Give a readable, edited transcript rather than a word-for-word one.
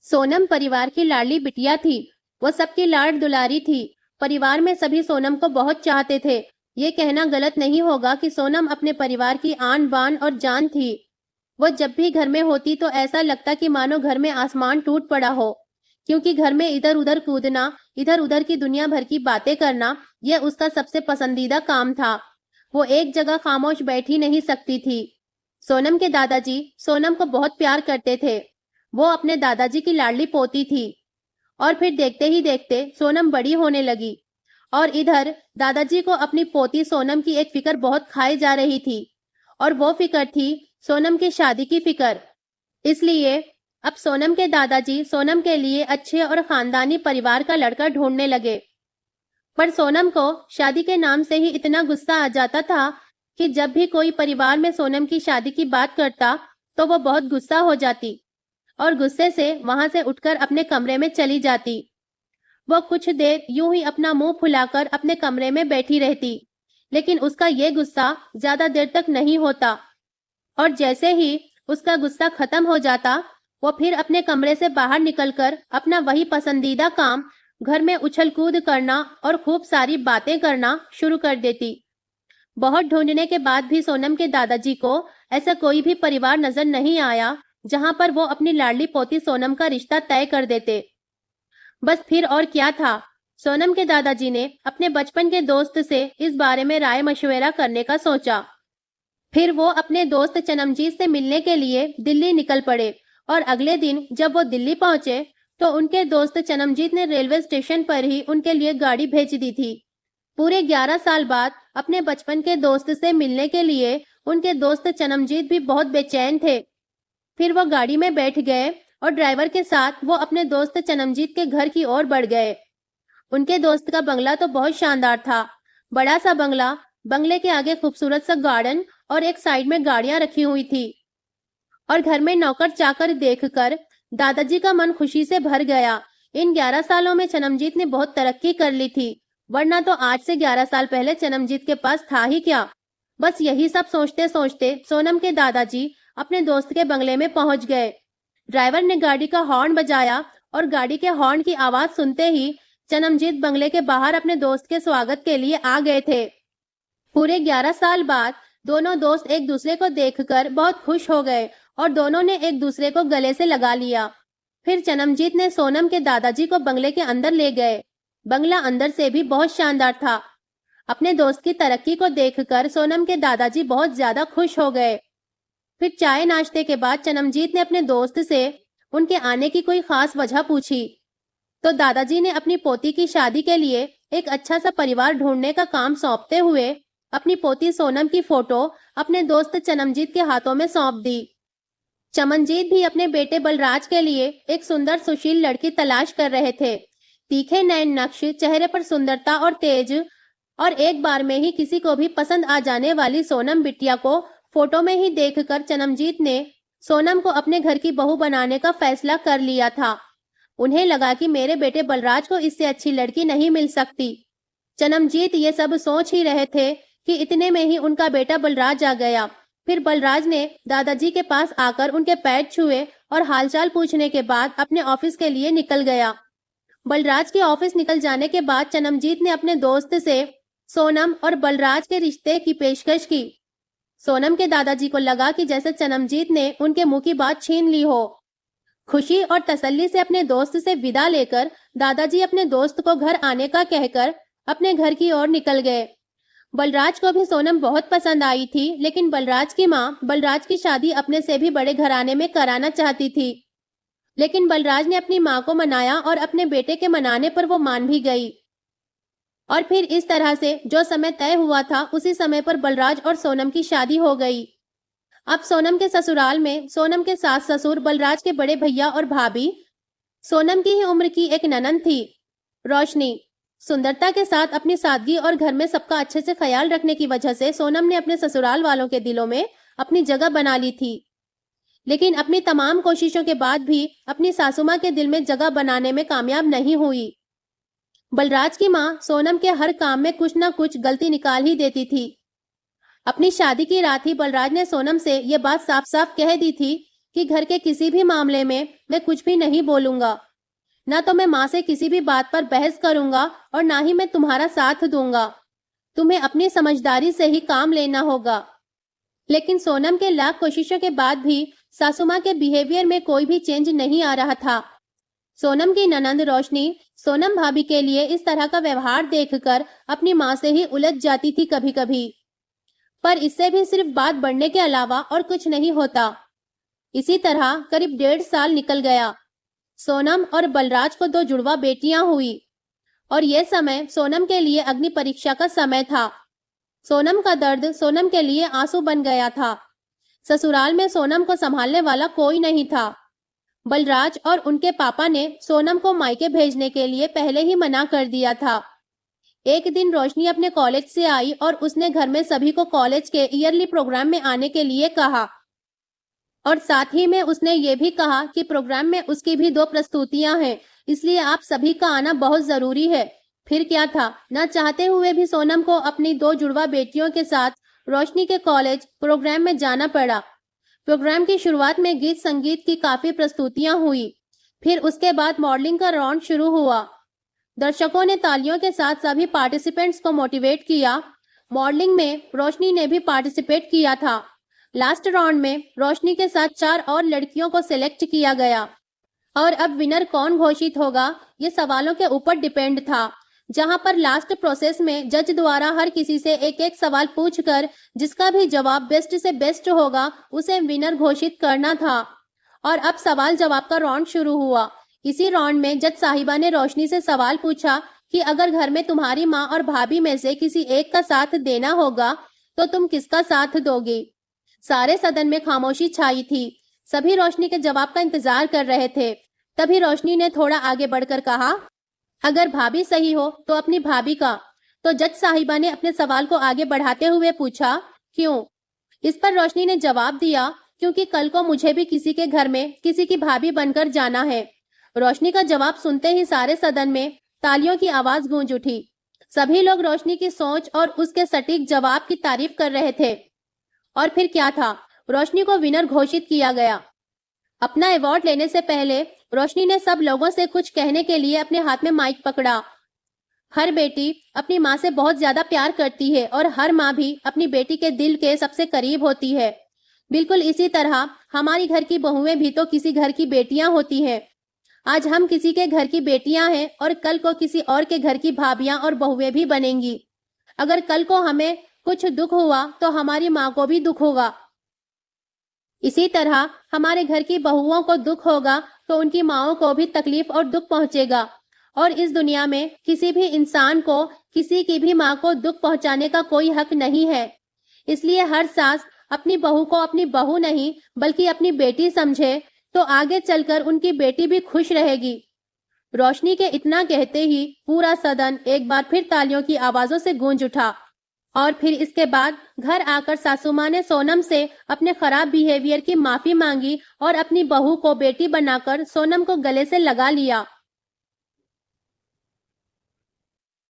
सोनम परिवार की लाडली बिटिया थी। वो सबकी लाड दुलारी थी। परिवार में सभी सोनम को बहुत चाहते थे। ये कहना गलत नहीं होगा कि सोनम अपने परिवार की आन बान और जान थी। वो जब भी घर में होती तो ऐसा लगता कि मानो घर में आसमान टूट पड़ा हो, क्योंकि घर में इधर उधर कूदना, इधर उधर की दुनिया भर की बातें करना, यह उसका सबसे पसंदीदा काम था। वो एक जगह खामोश बैठी नहीं सकती थी। सोनम के दादाजी सोनम को बहुत प्यार करते थे। वो अपने दादाजी की लाडली पोती थी। और फिर देखते ही देखते सोनम बड़ी होने लगी। और इधर दादाजी को अपनी पोती सोनम की एक फिक्र बहुत खाई जा रही थी। और वो फिक्र थी सोनम की शादी की फिक्र। इसलिए अब सोनम के दादाजी सोनम के लिए अच्छे और खानदानी परिवार का लड़का ढूंढने लगे। पर सोनम को शादी के नाम से ही इतना गुस्सा आ जाता था कि जब भी कोई परिवार में सोनम की शादी की बात करता तो वो बहुत गुस्सा हो जाती और गुस्से से वहां से उठकर अपने कमरे में चली जाती। वो कुछ देर यूं ही अपना मुंह फुलाकर अपने कमरे में बैठी रहती, लेकिन उसका ये गुस्सा ज्यादा देर तक नहीं होता। और जैसे ही उसका गुस्सा खत्म हो जाता, वो फिर अपने कमरे से बाहर निकलकर अपना वही पसंदीदा काम, घर में उछल कूद करना और खूब सारी बातें करना शुरू कर देती। बहुत ढूंढने के बाद भी सोनम के दादाजी को ऐसा कोई भी परिवार नजर नहीं आया जहां पर वो अपनी लाडली पोती सोनम का रिश्ता तय कर देते। बस फिर और क्या था, सोनम के दादाजी ने अपने बचपन के दोस्त से इस बारे में राय मशवरा करने का सोचा। फिर वो अपने दोस्त चनमजीत से मिलने के लिए दिल्ली निकल पड़े। और अगले दिन जब वो दिल्ली पहुंचे तो उनके दोस्त चनमजीत ने रेलवे स्टेशन पर ही उनके लिए गाड़ी भेज दी थी। पूरे 11 साल बाद अपने बचपन के दोस्त से मिलने के लिए उनके दोस्त चनमजीत भी बहुत बेचैन थे। फिर वो गाड़ी में बैठ गए और ड्राइवर के साथ वो अपने दोस्त चनमजीत के घर की ओर बढ़ गए। उनके दोस्त का बंगला तो बहुत शानदार था। बड़ा सा बंगला, बंगले के आगे खूबसूरत सा गार्डन और एक साइड में गाड़ियां रखी हुई थी। और घर में नौकर चाकर देखकर दादाजी का मन खुशी से भर गया। इन 11 सालों में चनमजीत ने बहुत तरक्की कर ली थी, वरना तो आज से 11 साल पहले चनमजीत के पास था ही क्या। बस यही सब सोचते सोचते सोनम के दादाजी अपने दोस्त के बंगले में पहुंच गए। ड्राइवर ने गाड़ी का हॉर्न बजाया और गाड़ी के हॉर्न की आवाज सुनते ही चनमजीत बंगले के बाहर अपने दोस्त के स्वागत के लिए आ गए थे। पूरे 11 साल बाद दोनों दोस्त एक दूसरे को देखकर बहुत खुश हो गए और दोनों ने एक दूसरे को गले से लगा लिया। फिर चनमजीत ने सोनम के दादाजी को बंगले के अंदर ले गए। बंगला अंदर से भी बहुत शानदार था। अपने दोस्त की तरक्की को देखकर सोनम के दादाजी बहुत ज्यादा खुश हो गए। फिर चाय नाश्ते के बाद चनमजीत ने अपने दोस्त से उनके आने की कोई खास वजह पूछी तो दादाजी ने अपनी पोती की शादी के लिए एक अच्छा सा परिवार ढूंढने का काम सौंपते हुए अपनी पोती सोनम की फोटो अपने दोस्त चनमजीत के हाथों में सौंप दी। चमनजीत भी अपने बेटे बलराज के लिए एक सुंदर सुशील लड़की तलाश कर रहे थे। तीखे नयन नक्श, चेहरे पर सुंदरता और तेज, और एक बार में ही किसी को भी पसंद आ जाने वाली सोनम बिटिया को फोटो में ही देखकर चनमजीत ने सोनम को अपने घर की बहू बनाने का फैसला कर लिया था। उन्हें लगा कि मेरे बेटे बलराज को इससे अच्छी लड़की नहीं मिल सकती। चनमजीत ये सब सोच ही रहे थे कि इतने में ही उनका बेटा बलराज आ गया। फिर बलराज ने दादाजी के पास आकर उनके पैर छुए और हालचाल पूछने के बाद अपने ऑफिस के लिए निकल गया। बलराज के ऑफिस निकल जाने के बाद चनमजीत ने अपने दोस्त से सोनम और बलराज के रिश्ते की पेशकश की। सोनम के दादाजी को लगा कि जैसे चनमजीत ने उनके मुंह की बात छीन ली हो। खुशी और तसल्ली से अपने दोस्त से विदा लेकर दादाजी अपने दोस्त को घर आने का कहकर अपने घर की ओर निकल गए। बलराज को भी सोनम बहुत पसंद आई थी, लेकिन बलराज की माँ बलराज की शादी अपने से भी बड़े घराने में कराना चाहती थी। लेकिन बलराज ने अपनी माँ को मनाया और अपने बेटे के मनाने पर वो मान भी गई। और फिर इस तरह से जो समय तय हुआ था उसी समय पर बलराज और सोनम की शादी हो गई। अब सोनम के ससुराल में सोनम के सास ससुर, बलराज के बड़े भैया और भाभी, सोनम की ही उम्र की एक ननंद थी, रोशनी। सुंदरता के साथ अपनी सादगी और घर में सबका अच्छे से ख्याल रखने की वजह से सोनम ने अपने ससुराल वालों के दिलों में अपनी जगह बना ली थी। लेकिन अपनी तमाम कोशिशों के बाद भी अपनी सासुमां के दिल में जगह बनाने में कामयाब नहीं हुई। बलराज की माँ सोनम के हर काम में कुछ ना कुछ गलती निकाल ही देती थी। अपनी शादी की रात ही बलराज ने सोनम से यह बात साफ साफ कह दी थी कि घर के किसी भी मामले में मैं कुछ भी नहीं बोलूंगा। ना तो मैं माँ से किसी भी बात पर बहस करूंगा और ना ही मैं तुम्हारा साथ दूंगा। तुम्हें अपनी समझदारी से ही काम लेना होगा। लेकिन सोनम के लाख कोशिशों के बाद भी सासू माँ के बिहेवियर में कोई भी चेंज नहीं आ रहा था। सोनम की ननंद रोशनी सोनम भाभी के लिए इस तरह का व्यवहार देखकर अपनी माँ से ही उलझ जाती थी कभी कभी, पर इससे भी सिर्फ बात बढ़ने के अलावा और कुछ नहीं होता। इसी तरह करीब 1.5 साल निकल गया। सोनम और बलराज को 2 जुड़वा बेटियां हुई और यह समय सोनम के लिए अग्नि परीक्षा का समय था। सोनम का दर्द सोनम के लिए आंसू बन गया था। ससुराल में सोनम को संभालने वाला कोई नहीं था। बलराज और उनके पापा ने सोनम को मायके भेजने के लिए पहले ही मना कर दिया था। एक दिन रोशनी अपने कॉलेज से आई और उसने घर में सभी को कॉलेज के ईयरली प्रोग्राम में आने के लिए कहा और साथ ही में उसने ये भी कहा कि प्रोग्राम में उसकी भी 2 प्रस्तुतियां हैं, इसलिए आप सभी का आना बहुत जरूरी है। फिर क्या था, न चाहते हुए भी सोनम को अपनी 2 जुड़वा बेटियों के साथ रोशनी के कॉलेज प्रोग्राम में जाना पड़ा। प्रोग्राम की शुरुआत में गीत संगीत की काफी प्रस्तुतियां हुई। फिर उसके बाद मॉडलिंग का राउंड शुरू हुआ। दर्शकों ने तालियों के साथ सभी पार्टिसिपेंट्स को मोटिवेट किया। मॉडलिंग में रोशनी ने भी पार्टिसिपेट किया था। लास्ट राउंड में रोशनी के साथ 4 और लड़कियों को सिलेक्ट किया गया और अब विनर कौन घोषित होगा ये सवालों के ऊपर डिपेंड था, जहां पर लास्ट प्रोसेस में जज द्वारा हर किसी से एक एक सवाल पूछकर जिसका भी जवाब बेस्ट से बेस्ट होगा उसे विनर घोषित करना था। और अब सवाल जवाब का राउंड शुरू हुआ। इसी राउंड में जज साहिबा ने रोशनी से सवाल पूछा कि अगर घर में तुम्हारी माँ और भाभी में से किसी एक का साथ देना होगा तो तुम किसका साथ दोगी। सारे सदन में खामोशी छाई थी। सभी रोशनी के जवाब का इंतजार कर रहे थे। तभी रोशनी ने थोड़ा आगे बढ़कर कहा, अगर भाभी सही हो तो अपनी भाभी का। तो जज साहिबा ने अपने सवाल को आगे बढ़ाते हुए पूछा, क्यों? इस पर रोशनी ने जवाब दिया, क्योंकि कल को मुझे भी किसी के घर में किसी की भाभी बनकर जाना है। रोशनी का जवाब सुनते ही सारे सदन में तालियों की आवाज गूंज उठी। सभी लोग रोशनी की सोच और उसके सटीक जवाब की तारीफ कर रहे थे। और फिर क्या था, रोशनी को विनर घोषित किया गया। अपना अवार्ड लेने से पहले रोशनी ने सब लोगों से कुछ कहने के लिए अपने हाथ में माइक पकड़ा। हर बेटी अपनी माँ से बहुत ज्यादा प्यार करती है और हर माँ भी अपनी बेटी के दिल के सबसे करीब होती है। बिल्कुल इसी तरह हमारी घर की बहुएं भी तो किसी घर की बेटियां होती हैं। आज हम किसी के घर की बेटियां हैं और कल को किसी और के घर की भाभियां और बहुएं भी बनेंगी। अगर कल को हमें कुछ दुख हुआ तो हमारी माँ को भी दुख होगा। इसी तरह हमारे घर की बहुओं को दुख होगा तो उनकी माँओं को भी तकलीफ और दुख पहुंचेगा। और इस दुनिया में किसी भी इंसान को किसी की भी माँ को दुख पहुंचाने का कोई हक नहीं है। इसलिए हर सास अपनी बहू को अपनी बहू नहीं बल्कि अपनी बेटी समझे तो आगे चलकर उनकी बेटी भी खुश रहेगी। रोशनी के इतना कहते ही पूरा सदन एक बार फिर तालियों की आवाजों से गूंज उठा। और फिर इसके बाद घर आकर सासू माँ ने सोनम से अपने खराब बिहेवियर की माफी मांगी और अपनी बहू को बेटी बनाकर सोनम को गले से लगा लिया।